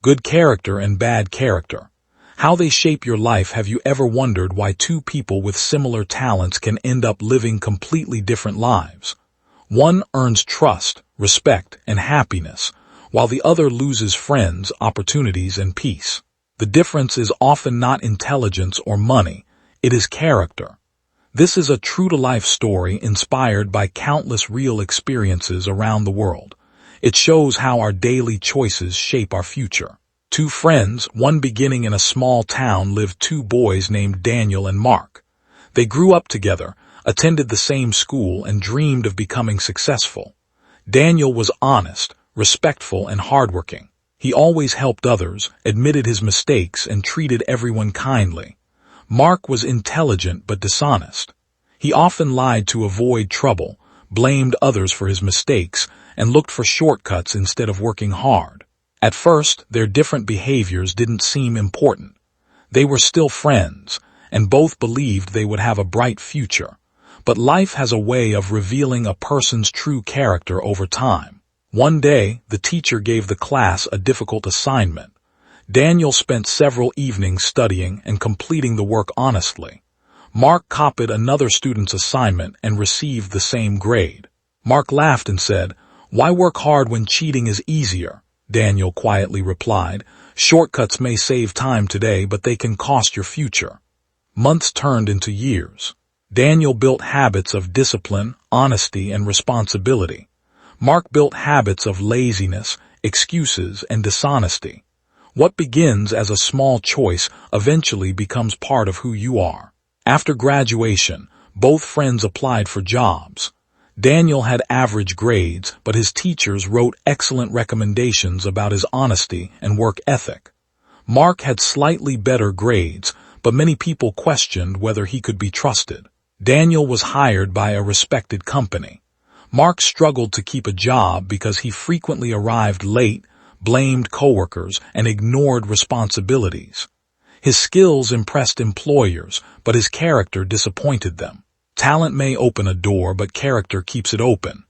Good character and bad character. How they shape your life. Have you ever wondered why two people with similar talents can end up living completely different lives? One earns trust, respect, and happiness, while the other loses friends, opportunities, and peace. The difference is often not intelligence or money, it is character. This is a true-to-life story inspired by countless real experiences around the world. It shows how our daily choices shape our future. Two friends, one beginning in a small town, lived two boys named Daniel and Mark. They grew up together, attended the same school, and dreamed of becoming successful. Daniel was honest, respectful, and hardworking. He always helped others, admitted his mistakes, and treated everyone kindly. Mark was intelligent but dishonest. He often lied to avoid trouble, blamed others for his mistakes, and looked for shortcuts instead of working hard. At first, their different behaviors didn't seem important. They were still friends, and both believed they would have a bright future. But life has a way of revealing a person's true character over time. One day, the teacher gave the class a difficult assignment. Daniel spent several evenings studying and completing the work honestly. Mark copied another student's assignment and received the same grade. Mark laughed and said, "Why work hard when cheating is easier?" Daniel quietly replied, "Shortcuts may save time today, but they can cost your future." Months turned into years. Daniel built habits of discipline, honesty, and responsibility. Mark built habits of laziness, excuses, and dishonesty. What begins as a small choice eventually becomes part of who you are. After graduation, both friends applied for jobs. Daniel had average grades, but his teachers wrote excellent recommendations about his honesty and work ethic. Mark had slightly better grades, but many people questioned whether he could be trusted. Daniel was hired by a respected company. Mark struggled to keep a job because he frequently arrived late, blamed coworkers, and ignored responsibilities. His skills impressed employers, but his character disappointed them. Talent may open a door, but character keeps it open.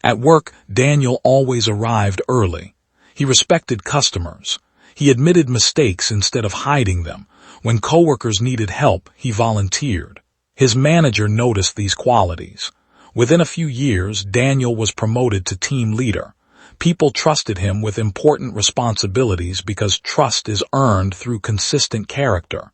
At work, Daniel always arrived early. He respected customers. He admitted mistakes instead of hiding them. When coworkers needed help, he volunteered. His manager noticed these qualities. Within a few years, Daniel was promoted to team leader. People trusted him with important responsibilities because trust is earned through consistent character.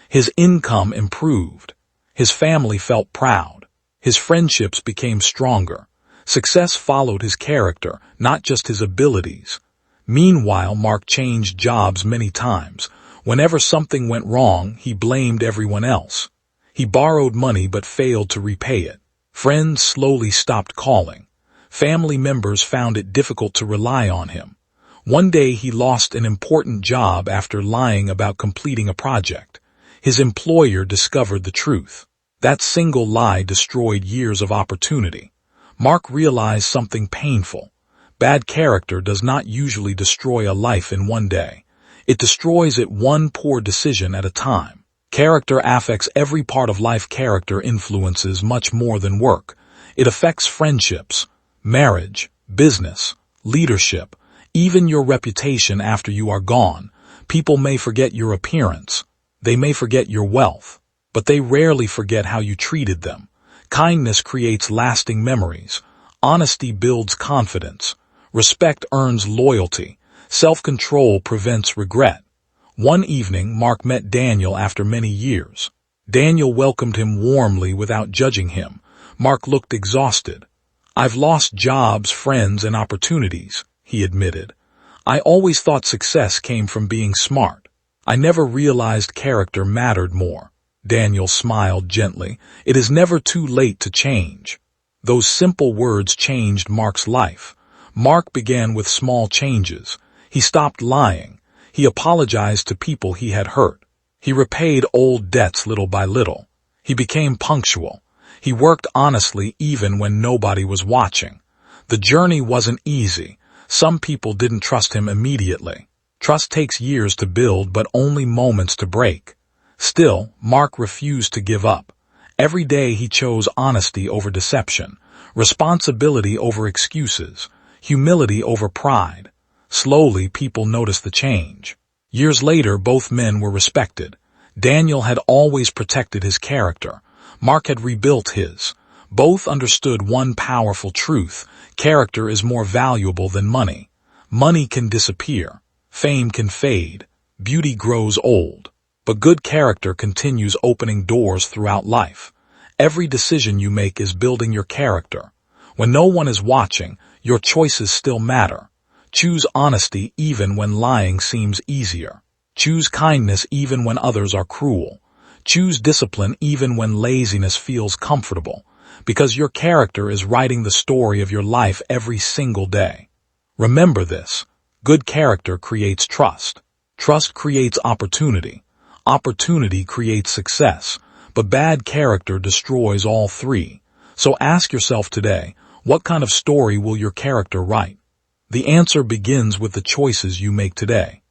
His income improved. His family felt proud. His friendships became stronger. Success followed his character, not just his abilities. Meanwhile, Mark changed jobs many times. Whenever something went wrong, he blamed everyone else. He borrowed money but failed to repay it. Friends slowly stopped calling. Family members found it difficult to rely on him. One day he lost an important job after lying about completing a project. His employer discovered the truth. That single lie destroyed years of opportunity. Mark realized something painful. Bad character does not usually destroy a life in one day. It destroys it one poor decision at a time. Character affects every part of life. Character influences much more than work. It affects friendships, marriage, business, leadership, even your reputation after you are gone. People may forget your appearance. They may forget your wealth, but they rarely forget how you treated them. Kindness creates lasting memories. Honesty builds confidence. Respect earns loyalty. Self-control prevents regret. One evening, Mark met Daniel after many years. Daniel welcomed him warmly without judging him. Mark looked exhausted. "I've lost jobs, friends, and opportunities," he admitted. "I always thought success came from being smart. I never realized character mattered more." Daniel smiled gently. "It is never too late to change." Those simple words changed Mark's life. Mark began with small changes. He stopped lying. He apologized to people he had hurt. He repaid old debts little by little. He became punctual. He worked honestly even when nobody was watching. The journey wasn't easy. Some people didn't trust him immediately. Trust takes years to build, but only moments to break. Still, Mark refused to give up. Every day he chose honesty over deception, responsibility over excuses, humility over pride. Slowly, people noticed the change. Years later, both men were respected. Daniel had always protected his character. Mark had rebuilt his. Both understood one powerful truth: character is more valuable than money. Money can disappear. Fame can fade. Beauty grows old. But good character continues opening doors throughout life. Every decision you make is building your character. When no one is watching, your choices still matter. Choose honesty even when lying seems easier. Choose kindness even when others are cruel. Choose discipline even when laziness feels comfortable, because your character is writing the story of your life every single day. Remember this: good character creates trust. Trust creates opportunity. Opportunity creates success, but bad character destroys all three. So ask yourself today, what kind of story will your character write? The answer begins with the choices you make today.